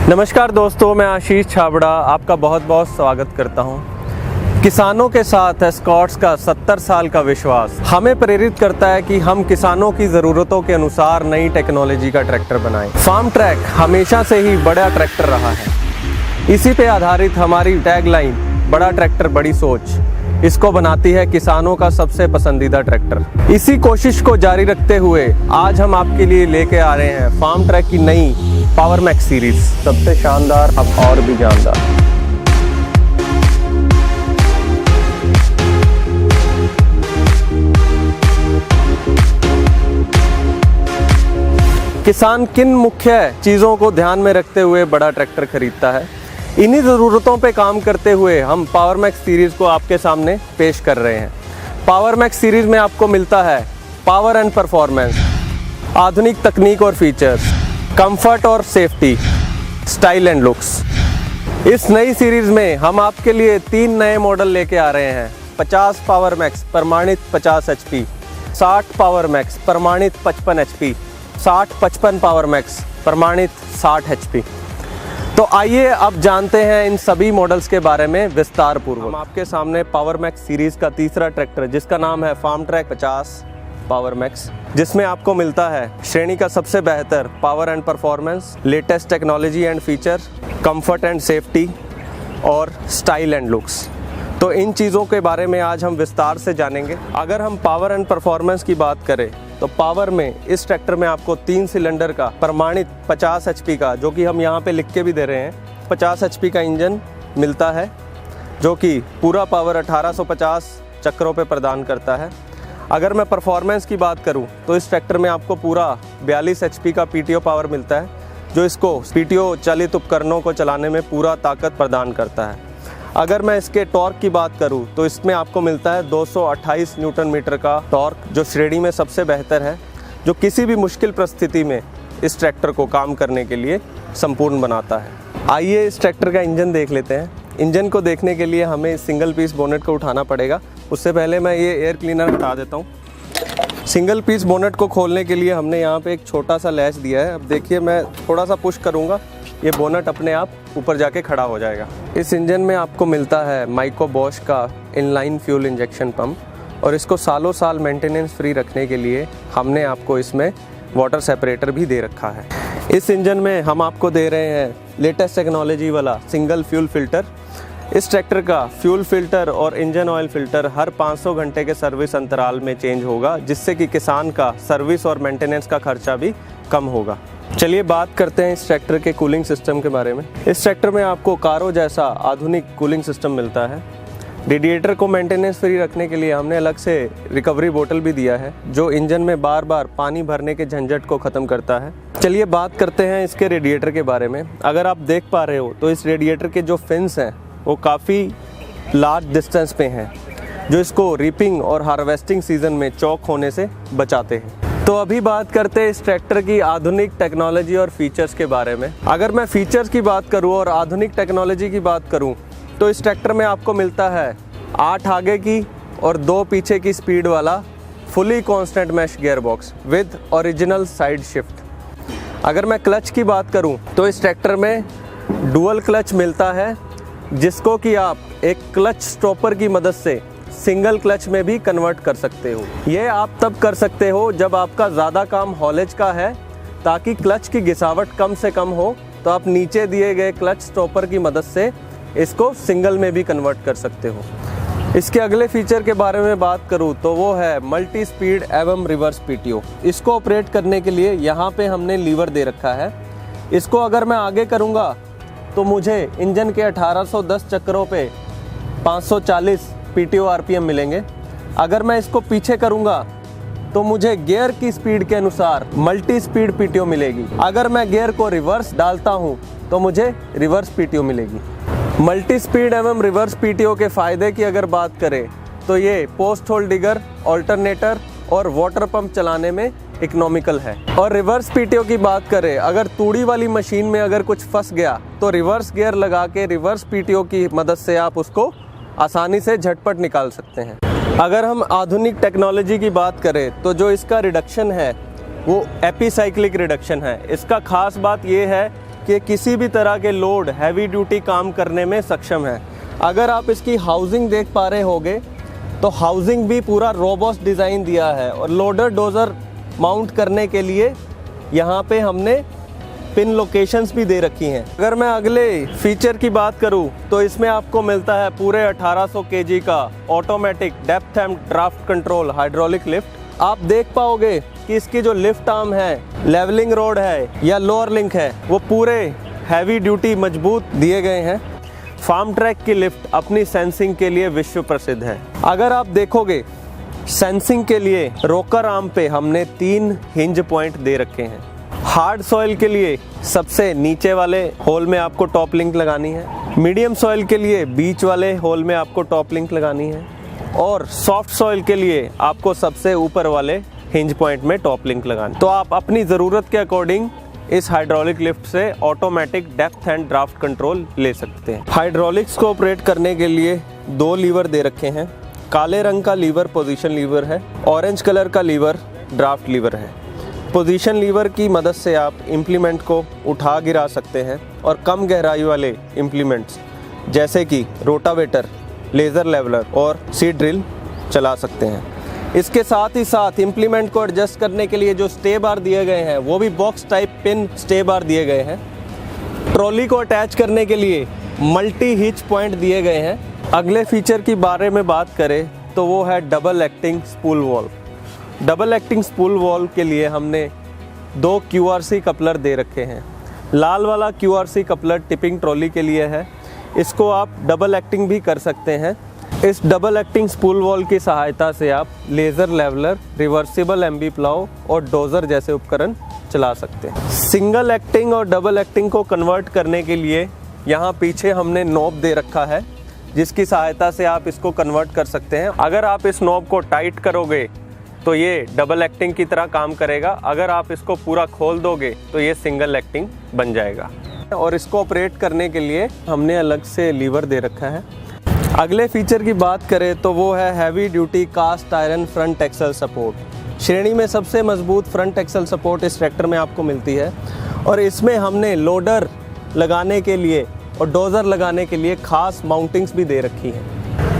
नमस्कार दोस्तों, मैं आशीष छाबड़ा आपका बहुत बहुत स्वागत करता हूं। किसानों के साथ एस्कॉर्ट्स का 70 साल का विश्वास हमें प्रेरित करता है कि हम किसानों की ज़रूरतों के अनुसार नई टेक्नोलॉजी का ट्रैक्टर बनाएं। फार्म ट्रैक हमेशा से ही बड़ा ट्रैक्टर रहा है। इसी पे आधारित हमारी टैगलाइन बड़ा ट्रैक्टर बड़ी सोच इसको बनाती है किसानों का सबसे पसंदीदा ट्रैक्टर। इसी कोशिश को जारी रखते हुए आज हम आपके लिए लेके आ रहे हैं फार्म ट्रैक की नई पावर मैक्स सीरीज, सबसे शानदार अब और भी जानदार। किसान किन मुख्य चीज़ों को ध्यान में रखते हुए बड़ा ट्रैक्टर खरीदता है, इन्हीं ज़रूरतों पे काम करते हुए हम पावर मैक्स सीरीज़ को आपके सामने पेश कर रहे हैं। पावर मैक्स सीरीज़ में आपको मिलता है पावर एंड परफॉर्मेंस, आधुनिक तकनीक और फीचर्स, कंफर्ट और सेफ्टी, स्टाइल एंड लुक्स। इस नई सीरीज़ में हम आपके लिए 3 नए मॉडल लेके आ रहे हैं। 50 पावर मैक्स प्रमाणित 50 HP, 60 पावर मैक्स प्रमाणित 55 HP, 60-55 पावर मैक्स प्रमाणित 60 HP। तो आइए अब जानते हैं इन सभी मॉडल्स के बारे में विस्तार पूर्वक। हम आपके सामने पावर मैक्स सीरीज़ का तीसरा ट्रैक्टर जिसका नाम है फार्म ट्रैक 50 पावर मैक्स, जिसमें आपको मिलता है श्रेणी का सबसे बेहतर power and performance, latest technology and feature, comfort and safety और स्टाइल एंड लुक्स। तो इन चीज़ों के बारे में आज हम विस्तार से जानेंगे। अगर हम पावर एंड परफॉर्मेंस की बात करें तो पावर में इस ट्रैक्टर में आपको 3 सिलेंडर का प्रमाणित 50 HP का, जो कि हम यहाँ पे लिख के भी दे रहे हैं, 50 HP का इंजन मिलता है, जो कि पूरा पावर 1850 चक्रों पे प्रदान करता है। अगर मैं परफॉर्मेंस की बात करूं तो इस ट्रैक्टर में आपको पूरा 42 HP का PTO पावर मिलता है, जो इसको PTO चालित उपकरणों को चलाने में पूरा ताकत प्रदान करता है। अगर मैं इसके टॉर्क की बात करूं तो इसमें आपको मिलता है 228 न्यूटन मीटर का टॉर्क, जो श्रेणी में सबसे बेहतर है, जो किसी भी मुश्किल परिस्थिति में इस ट्रैक्टर को काम करने के लिए संपूर्ण बनाता है। आइए इस ट्रैक्टर का इंजन देख लेते हैं। इंजन को देखने के लिए हमें सिंगल पीस बोनेट को उठाना पड़ेगा। उससे पहले मैं ये एयर क्लीनर हटा देता हूँ। सिंगल पीस बोनेट को खोलने के लिए हमने यहाँ पे एक छोटा सा लैच दिया है। अब देखिए, मैं थोड़ा सा पुश करूँगा, ये बोनेट अपने आप ऊपर जाके खड़ा हो जाएगा। इस इंजन में आपको मिलता है माइको बॉश का इनलाइन फ्यूल इंजेक्शन पंप, और इसको सालों साल मेंटेनेंस फ्री रखने के लिए हमने आपको इसमें वाटर सेपरेटर भी दे रखा है। इस इंजन में हम आपको दे रहे हैं लेटेस्ट टेक्नोलॉजी वाला सिंगल फ्यूल फिल्टर। इस ट्रैक्टर का फ्यूल फिल्टर और इंजन ऑयल फिल्टर हर 500 घंटे के सर्विस अंतराल में चेंज होगा, जिससे कि किसान का सर्विस और मेंटेनेंस का खर्चा भी कम होगा। चलिए बात करते हैं इस ट्रैक्टर के कूलिंग सिस्टम के बारे में। इस ट्रैक्टर में आपको कारो जैसा आधुनिक कूलिंग सिस्टम मिलता है। रेडिएटर को मेंटेनेंस फ्री रखने के लिए हमने अलग से रिकवरी बोतल भी दिया है, जो इंजन में बार बार पानी भरने के झंझट को ख़त्म करता है। चलिए बात करते हैं इसके रेडिएटर के बारे में। अगर आप देख पा रहे हो तो इस रेडिएटर के जो फिन्स हैं वो काफ़ी लार्ज डिस्टेंस पे हैं, जो इसको रीपिंग और हार्वेस्टिंग सीज़न में चौक होने से बचाते हैं। तो अभी बात करते हैं इस ट्रैक्टर की आधुनिक टेक्नोलॉजी और फीचर्स के बारे में। अगर मैं फीचर्स की बात करूं और आधुनिक टेक्नोलॉजी की बात करूं तो इस ट्रैक्टर में आपको मिलता है 8 आगे की और 2 पीछे की स्पीड वाला fully constant mesh gear box with original side shift. अगर मैं क्लच की बात करूं तो इस ट्रैक्टर में डुअल क्लच मिलता है, जिसको कि आप एक क्लच स्टॉपर की मदद से सिंगल क्लच में भी कन्वर्ट कर सकते हो। ये आप तब कर सकते हो जब आपका ज़्यादा काम हॉलेज का है, ताकि क्लच की घिसावट कम से कम हो, तो आप नीचे दिए गए क्लच स्टॉपर की मदद से इसको सिंगल में भी कन्वर्ट कर सकते हो। इसके अगले फीचर के बारे में बात करूँ तो वो है मल्टी स्पीड एवं रिवर्स PTO। इसको ऑपरेट करने के लिए यहाँ पे हमने लीवर दे रखा है। इसको अगर मैं आगे करूँगा तो मुझे इंजन के 1810 चक्रों पे 540 PTO RPM मिलेंगे। अगर मैं इसको पीछे करूँगा तो मुझे गियर की स्पीड के अनुसार मल्टी स्पीड PTO मिलेगी। अगर मैं गियर को रिवर्स डालता हूँ तो मुझे रिवर्स PTO मिलेगी। मल्टी स्पीड एवं रिवर्स PTO के फ़ायदे की अगर बात करें तो ये पोस्ट होल डिगर, ऑल्टरनेटर और वाटर पंप चलाने में इकोनॉमिकल है। और रिवर्स PTO की बात करें, अगर तूड़ी वाली मशीन में अगर कुछ फंस गया तो रिवर्स गियर लगा के रिवर्स PTO की मदद से आप उसको आसानी से झटपट निकाल सकते हैं। अगर हम आधुनिक टेक्नोलॉजी की बात करें तो जो इसका रिडक्शन है वो एपिसाइक्लिक रिडक्शन है। इसका खास बात ये है कि किसी भी तरह के लोड हैवी ड्यूटी काम करने में सक्षम है। अगर आप इसकी हाउसिंग देख पा रहे होगे तो हाउसिंग भी पूरा रोबस्ट डिज़ाइन दिया है और लोडर डोज़र माउंट करने के लिए यहाँ पे हमने पिन लोकेशंस भी दे रखी हैं। अगर मैं अगले फीचर की बात करूँ तो इसमें आपको मिलता है पूरे 1800 kg का automatic depth and draft control hydraulic lift. आप देख पाओगे कि इसकी जो लिफ्ट आर्म है, लेवलिंग रोड है या लोअर लिंक है, वो पूरे हैवी ड्यूटी मजबूत दिए गए हैं। फार्म ट्रैक की लिफ्ट अपनी सेंसिंग के लिए विश्व प्रसिद्ध है। अगर आप देखोगे सेंसिंग के लिए रोकर आर्म पे हमने 3 हिंज पॉइंट दे रखे हैं। हार्ड सॉइल के लिए सबसे नीचे वाले होल में आपको टॉप लिंक लगानी है, मीडियम सॉइल के लिए बीच वाले होल में आपको टॉप लिंक लगानी है और सॉफ्ट सॉइल के लिए आपको सबसे ऊपर वाले हिंज पॉइंट में टॉप लिंक लगानी। तो आप अपनी ज़रूरत के अकॉर्डिंग इस हाइड्रोलिक लिफ्ट से automatic depth and draft control ले सकते हैं। हाइड्रोलिक्स को ऑपरेट करने के लिए 2 लीवर दे रखे हैं। काले रंग का लीवर पोजीशन लीवर है, ऑरेंज कलर का लीवर ड्राफ्ट लीवर है। पोजीशन लीवर की मदद से आप इम्प्लीमेंट को उठा गिरा सकते हैं और कम गहराई वाले इम्प्लीमेंट्स जैसे कि रोटावेटर, लेज़र लेवलर और सीड ड्रिल चला सकते हैं। इसके साथ ही साथ इम्प्लीमेंट को एडजस्ट करने के लिए जो स्टे बार दिए गए हैं वो भी बॉक्स टाइप पिन स्टे बार दिए गए हैं। ट्रॉली को अटैच करने के लिए मल्टी हिच पॉइंट दिए गए हैं। अगले फीचर की बारे में बात करें तो वो है double acting spool wall. Double acting spool wall के लिए हमने 2 QRC कपलर दे रखे हैं। लाल वाला QRC कपलर टिपिंग ट्रॉली के लिए है, इसको आप डबल एक्टिंग भी कर सकते हैं। इस डबल एक्टिंग स्पूल वॉल की सहायता से आप laser leveller, reversible Aamby plough और डोज़र जैसे उपकरण चला सकते हैं। सिंगल एक्टिंग और डबल एक्टिंग को कन्वर्ट करने के लिए यहाँ पीछे हमने नॉब दे रखा है, जिसकी सहायता से आप इसको कन्वर्ट कर सकते हैं। अगर आप इस नॉब को टाइट करोगे तो ये डबल एक्टिंग की तरह काम करेगा, अगर आप इसको पूरा खोल दोगे तो ये सिंगल एक्टिंग बन जाएगा। और इसको ऑपरेट करने के लिए हमने अलग से लीवर दे रखा है। अगले फीचर की बात करें तो वो है heavy duty cast iron front axle support. श्रेणी में सबसे मजबूत फ्रंट एक्सल सपोर्ट इस ट्रैक्टर में आपको मिलती है और इसमें हमने लोडर लगाने के लिए और डोज़र लगाने के लिए खास माउंटिंग्स भी दे रखी हैं।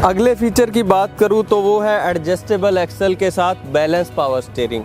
अगले फीचर की बात करूं तो वो है एडजस्टेबल एक्सल के साथ balance power steering.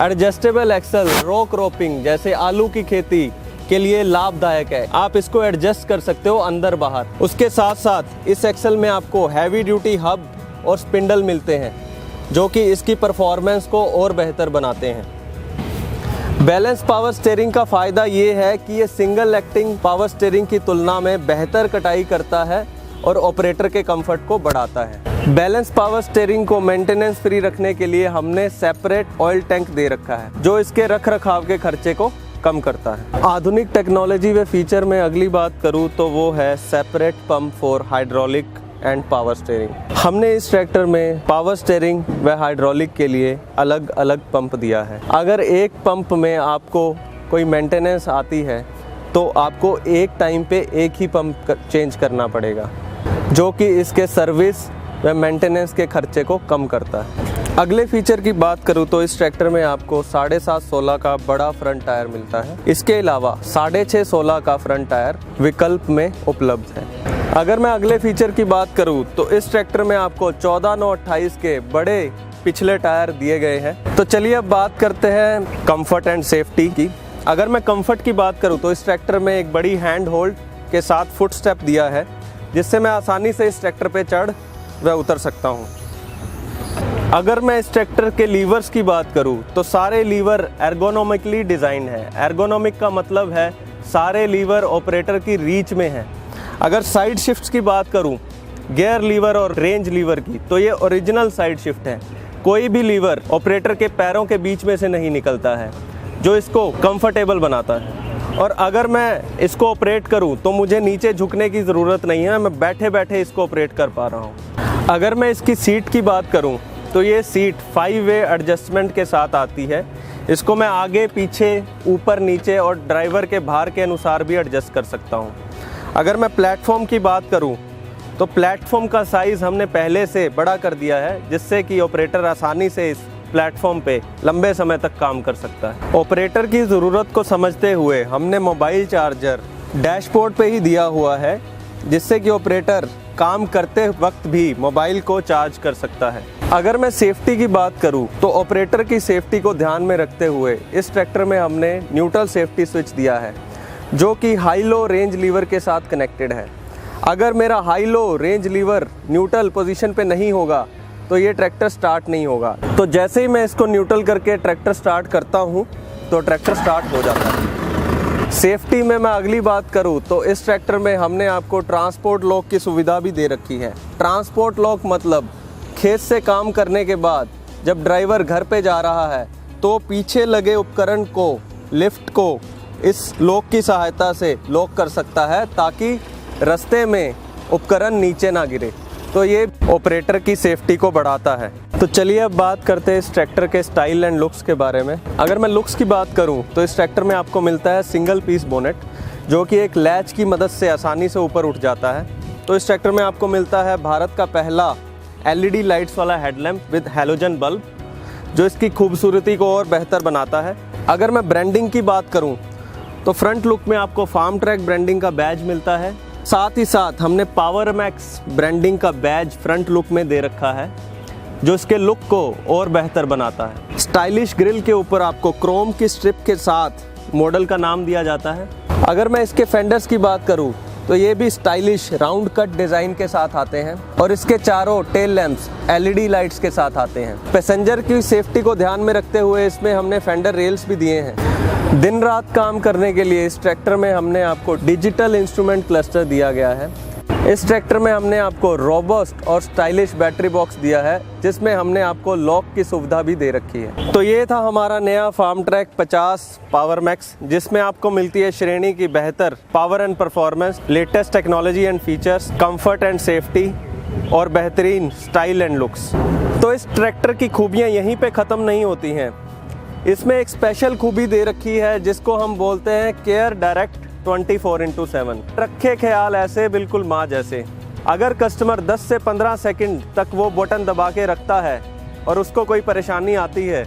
Adjustable axle row cropping जैसे आलू की खेती के लिए लाभदायक है। आप इसको एडजस्ट कर सकते हो अंदर बाहर। उसके साथ साथ इस एक्सल में आपको हैवी ड्यूटी हब और स्पिंडल मिलते हैं जो कि इसकी परफॉर्मेंस को और बेहतर बनाते हैं। बैलेंस पावर स्टीयरिंग का फ़ायदा ये है कि ये सिंगल एक्टिंग पावर स्टीयरिंग की तुलना में बेहतर कटाई करता है और ऑपरेटर के कंफर्ट को बढ़ाता है। बैलेंस पावर स्टीयरिंग को मेंटेनेंस फ्री रखने के लिए हमने सेपरेट ऑयल टैंक दे रखा है जो इसके रख रखाव के खर्चे को कम करता है। आधुनिक टेक्नोलॉजी व फीचर में अगली बात करूं तो वो है separate pump for hydraulic and power steering. हमने इस ट्रैक्टर में पावर स्टीयरिंग व हाइड्रोलिक के लिए अलग अलग पंप दिया है। अगर एक पंप में आपको कोई मेंटेनेंस आती है तो आपको एक टाइम पे एक ही पंप चेंज करना पड़ेगा, जो कि इसके सर्विस व मेंटेनेंस के खर्चे को कम करता है। अगले फीचर की बात करूं तो इस ट्रैक्टर में आपको 7.5-16 का बड़ा फ्रंट टायर मिलता है। इसके अलावा 6.5-16 का फ्रंट टायर विकल्प में उपलब्ध है। अगर मैं अगले फीचर की बात करूं तो इस ट्रैक्टर में आपको 14/9/28 के बड़े पिछले टायर दिए गए हैं। तो चलिए अब बात करते हैं कंफर्ट एंड सेफ्टी की। अगर मैं कंफर्ट की बात करूं तो इस ट्रैक्टर में एक बड़ी हैंड होल्ड के साथ फुट स्टेप दिया है, जिससे मैं आसानी से इस ट्रैक्टर पे चढ़ व उतर सकता हूं। अगर मैं इस ट्रैक्टर के लीवर्स की बात करूं तो सारे लीवर एर्गोनॉमिकली डिज़ाइन है। एर्गोनॉमिक का मतलब है सारे लीवर ऑपरेटर की रीच में है। अगर साइड शिफ्ट्स की बात करूं, गियर लीवर और रेंज लीवर की, तो ये ओरिजिनल साइड शिफ्ट है। कोई भी लीवर ऑपरेटर के पैरों के बीच में से नहीं निकलता है, जो इसको कंफर्टेबल बनाता है। और अगर मैं इसको ऑपरेट करूं तो मुझे नीचे झुकने की ज़रूरत नहीं है, मैं बैठे बैठे इसको ऑपरेट कर पा रहा हूं। अगर मैं इसकी सीट की बात करूं तो ये सीट 5-वे एडजस्टमेंट के साथ आती है। इसको मैं आगे पीछे ऊपर नीचे और ड्राइवर के भार के अनुसार भी एडजस्ट कर सकता हूँ। अगर मैं प्लेटफॉर्म की बात करूँ तो प्लेटफॉर्म का साइज़ हमने पहले से बड़ा कर दिया है, जिससे कि ऑपरेटर आसानी से इस प्लेटफॉर्म पे लंबे समय तक काम कर सकता है। ऑपरेटर की ज़रूरत को समझते हुए हमने मोबाइल चार्जर डैशबोर्ड पे ही दिया हुआ है, जिससे कि ऑपरेटर काम करते वक्त भी मोबाइल को चार्ज कर सकता है। अगर मैं सेफ्टी की बात करूं तो ऑपरेटर की सेफ्टी को ध्यान में रखते हुए इस ट्रैक्टर में हमने न्यूट्रल सेफ्टी स्विच दिया है, जो कि हाई लो रेंज लीवर के साथ कनेक्टेड है। अगर मेरा high low range lever neutral position पे नहीं होगा तो ये ट्रैक्टर स्टार्ट नहीं होगा। तो जैसे ही मैं इसको न्यूट्रल करके ट्रैक्टर स्टार्ट करता हूँ तो ट्रैक्टर स्टार्ट हो जाता है। सेफ्टी में मैं अगली बात करूं तो इस ट्रैक्टर में हमने आपको ट्रांसपोर्ट लॉक की सुविधा भी दे रखी है। ट्रांसपोर्ट लॉक मतलब खेत से काम करने के बाद जब ड्राइवर घर पे जा रहा है तो पीछे लगे उपकरण को, लिफ्ट को इस लॉक की सहायता से लॉक कर सकता है, ताकि रास्ते में उपकरण नीचे ना गिरे। तो ये ऑपरेटर की सेफ्टी को बढ़ाता है। तो चलिए अब बात करते हैं इस ट्रैक्टर के स्टाइल एंड लुक्स के बारे में। अगर मैं लुक्स की बात करूं तो इस ट्रैक्टर में आपको मिलता है सिंगल पीस बोनेट, जो कि एक लैच की मदद से आसानी से ऊपर उठ जाता है। तो इस ट्रैक्टर में आपको मिलता है भारत का पहला LED लाइट्स वाला हेडलैम्प विद हैलोजन बल्ब, जो इसकी खूबसूरती को और बेहतर बनाता है। अगर मैं ब्रांडिंग की बात करूँ तो फ्रंट लुक में आपको फार्म ट्रैक ब्रांडिंग का बैज मिलता है। साथ ही साथ हमने पावर मैक्स ब्रांडिंग का बैज फ्रंट लुक में दे रखा है, जो इसके लुक को और बेहतर बनाता है। स्टाइलिश ग्रिल के ऊपर आपको क्रोम की स्ट्रिप के साथ मॉडल का नाम दिया जाता है। अगर मैं इसके फेंडर्स की बात करूं तो ये भी स्टाइलिश राउंड कट डिज़ाइन के साथ आते हैं और इसके चारों टेल लैंप्स LED लाइट्स के साथ आते हैं। पैसेंजर की सेफ्टी को ध्यान में रखते हुए इसमें हमने फेंडर रेल्स भी दिए हैं। दिन रात काम करने के लिए इस ट्रैक्टर में हमने आपको डिजिटल इंस्ट्रूमेंट क्लस्टर दिया गया है। इस ट्रैक्टर में हमने आपको रोबस्ट और स्टाइलिश बैटरी बॉक्स दिया है, जिसमें हमने आपको लॉक की सुविधा भी दे रखी है। तो ये था हमारा नया फार्म ट्रैक 50 पावर मैक्स, जिसमें आपको मिलती है श्रेणी की बेहतर power and performance, latest technology and features, comfort and safety और बेहतरीन स्टाइल एंड लुक्स। तो इस ट्रैक्टर की खूबियाँ यहीं पर ख़त्म नहीं होती हैं। इसमें एक स्पेशल खूबी दे रखी है, जिसको हम बोलते हैं केयर डायरेक्ट 24/7। रखे ख्याल ऐसे बिल्कुल माँ जैसे। अगर कस्टमर 10 से 15 सेकंड तक वो बटन दबा के रखता है और उसको कोई परेशानी आती है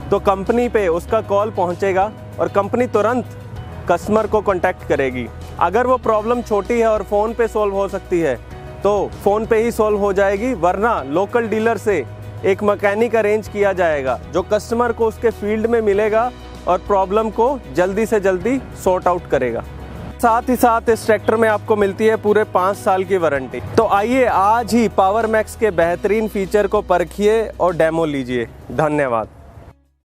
तो कंपनी पे उसका कॉल पहुंचेगा और कंपनी तुरंत कस्टमर को कांटेक्ट करेगी। अगर वो प्रॉब्लम छोटी है और फ़ोन पे सॉल्व हो सकती है तो फ़ोन पे ही सॉल्व हो जाएगी, वरना लोकल डीलर से एक मैकेनिक अरेंज किया जाएगा, जो कस्टमर को उसके फील्ड में मिलेगा और प्रॉब्लम को जल्दी से जल्दी सॉर्ट आउट करेगा। साथ ही साथ इस ट्रैक्टर में आपको मिलती है पूरे 5 साल की वारंटी। तो आइए आज ही पावर मैक्स के बेहतरीन फीचर को परखिए और डेमो लीजिए। धन्यवाद।